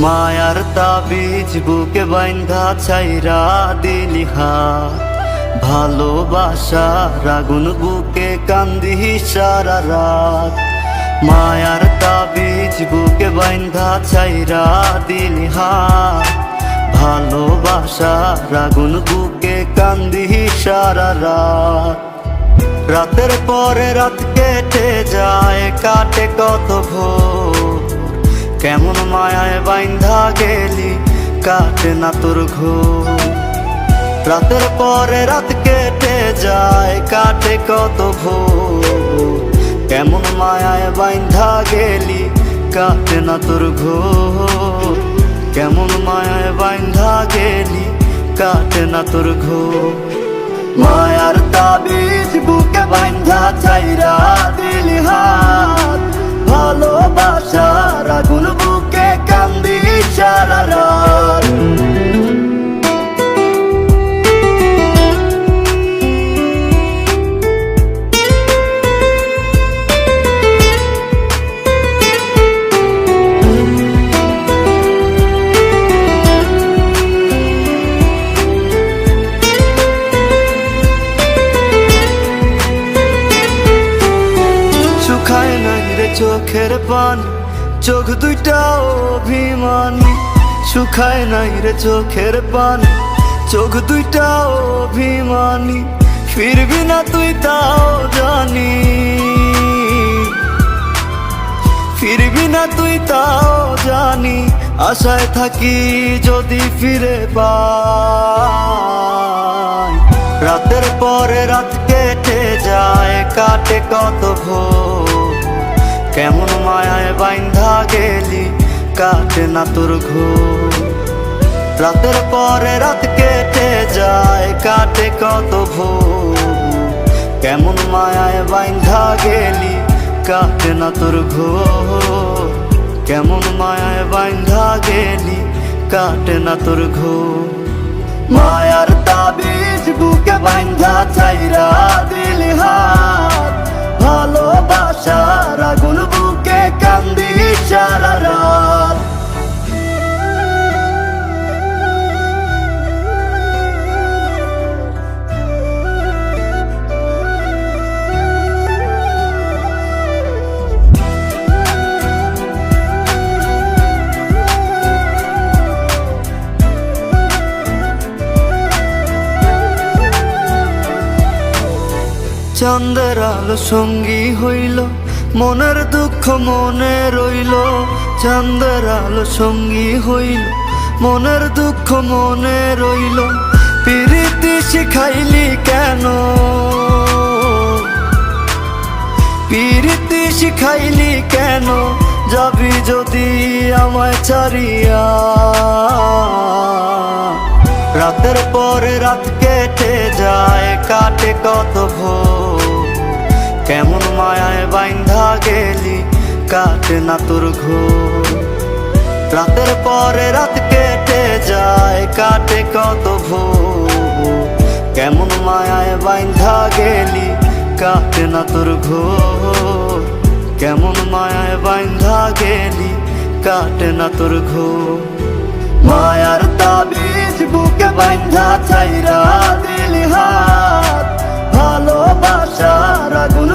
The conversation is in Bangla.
মায়ার তাবিজ বুকে বাইন্ধা ছাইরা দিলি হাত, ভালোবাসার আগুন বুকে কান্দি সারা রাত। মায়ার তাবিজ বুকে বাইন্ধা ছাইরা দিলি হাত, ভালোবাসার আগুন বুকে কান্দি সারা রাত। রাতের পরে রাত কেটে যায়, কাটে কত ভোর, কেমন মায়ায় বাইন্ধা গেলি কাটে না তোর ঘোর। রাতের পরে রাত কেটে যায়, কাটে কত ভোর, কেমন মায়ায় বাইন্ধা গেলি কাটে না তোর ঘোর। কেমন মায়ায় বাইন্ধা গেলি কাটে না তোর ঘোর। মায়ার তাবিজ বুকে বাইন্ধা ছাইরা দিলি হাত, ভালোবাসার আগুন বুকে কান্দি সারা রাত। শুকায় নাই রে চোখের পানি, চোখ দুইটা অভিমানী। শুকায় নাই রে চোখের পানি, চোখ দুইটা অভিমানী। ফিরবি না তুই তাও জানি, ফিরবি না তুই তাও জানি। আশায় থাকি যদি ফিরে পাই। রাতের পরে রাত কেটে যায়, কাটে কত ভোর, কেমন মায়ায় বাইন্ধা গেলি কাটে না তোর ঘোর। রাতের পরে রাত কেটে যায়, কাটে কত ভোর, কেমন মায়ায় বাইন্ধা গেলি কাটে না তোর ঘোর। কেমন মায়ায় বাইন্ধা গেলি কাটে না তোর ঘোর। মায়ার তাবিজ বুকে বাইন্ধা ছাইরা দিলি হাত, ভালোবাসার আগুন বুকে কান্দি সারা রাত। চাঁদের আলো সঙ্গী হইল, মনের দুঃখ মনে রইল। চাঁদের আলো সঙ্গী হইল, মনের দুঃখ মনে রইল। প্রীতি শিখাইলি কেন, প্রীতি শিখাইলি কেন, যাবি যদি আমায় ছাড়িয়া। রাতের পরে রাত কেটে যায়, কাটে কত ভোর, কেমন মায়ায় বাইন্ধা গেলি কাটে না তোর ঘোর। রাতের পরে রাত কেটে যায়, কাটে কত ভোর, কেমন মায়ায় বাইন্ধা গেলি কাটে না তোর ঘোর। কেমন মায়ায় বাইন্ধা গেলি কাটে না তোর ঘোর। মায়ার তাবিজ বুকে বাইন্ধা ছাইরা দিলি হাত, ভালোবাসার আগুন